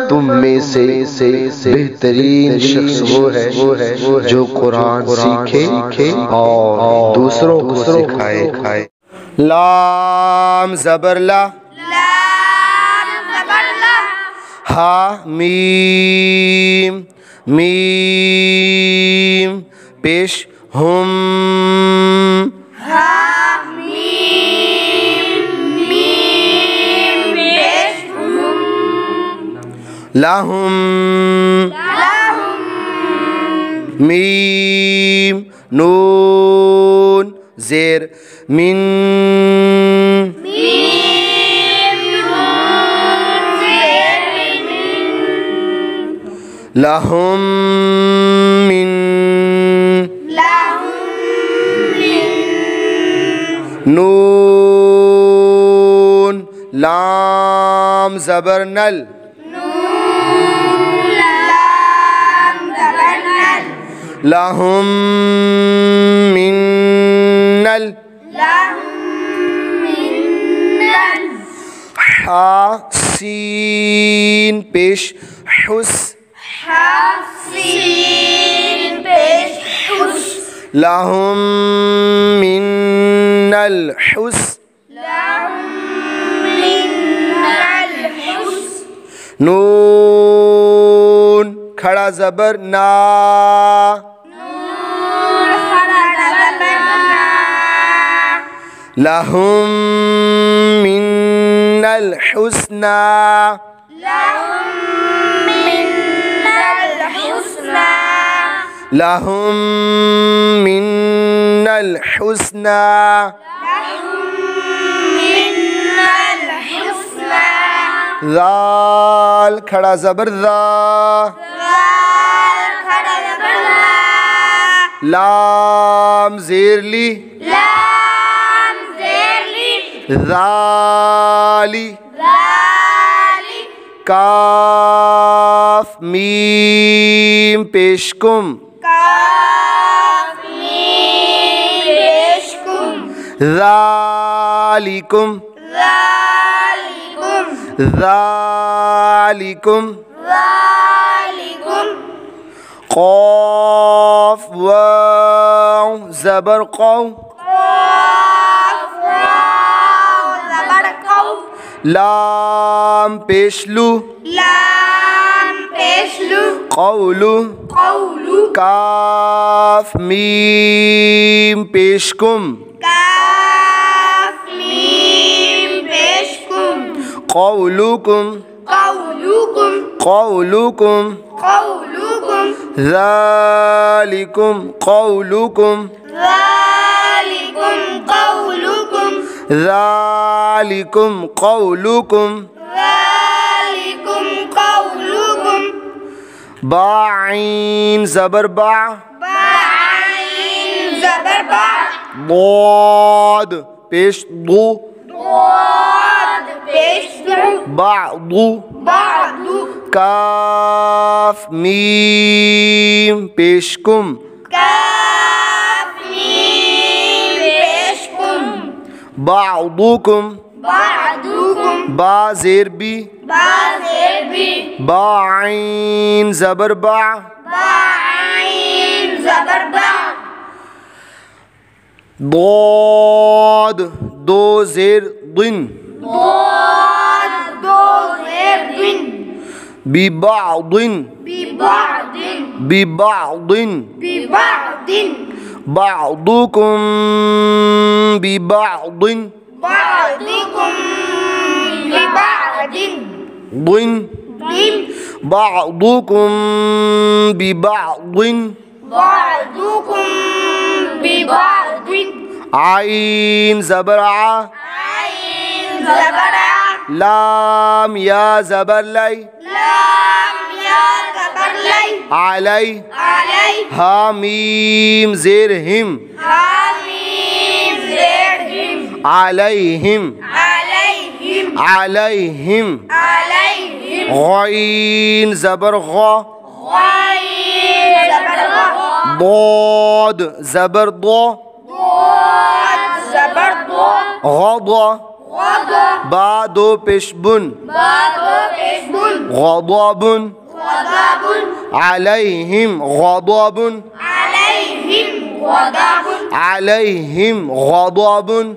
تم میں سے بہترین شخص وہ ہے جو قرآن سیکھے اور دوسروں کو سکھائے۔ لام زبر لا، ہا میم، میم پیش ہم، لہم، میم نون زیر من، لہم من، نون لام زبر نل، لہم من نل، حا سین پیش حس، لہم من الحس، نون کھڑا زبر نا، لہم من الحسنى، لہم من الحسنى، ذال کھڑا زبر ذا، لام زیر لی، ذالی، کاف میم پیش کم، ذالکم، ذالکم، قاف واو زبر قو، لام پیش لو، قولو، کاف میم پیش کم، قولکم، قولکم، ذالکم قولکم، ذالکم قولکم، باعین زبر با، ضاد پیش ضو، بعضو، کاف میم پیش کم، بعضکم، با زیر بی، باعین زبر با، ضاد دو زیر ضن، ببعض، ببعض، بعضكم ببعض، ضن، بعضكم ببعض، عين زبر ع، لام یا زبر لي، علي، ہا میم زیر ہم، عليهم، عليهم، غين زبر غ، ضاد زبر ض غض با دو پیش بن غضب عليهم غضب عليهم غضب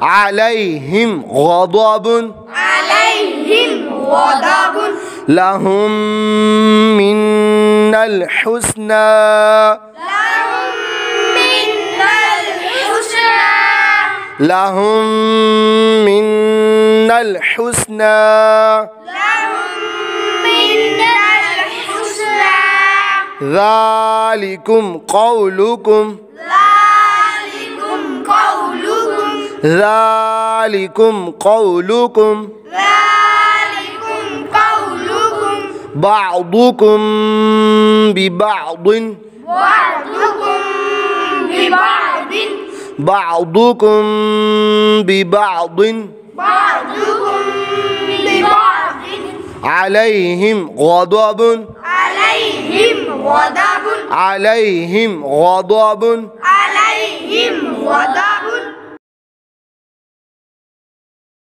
عليهم غضب لهم من الحسنى لهم من الحسنى ذلكم قولكم ذلكم قولكم بعضكم ببعض بعضكم ببعض عليهم غضب عليهم غضب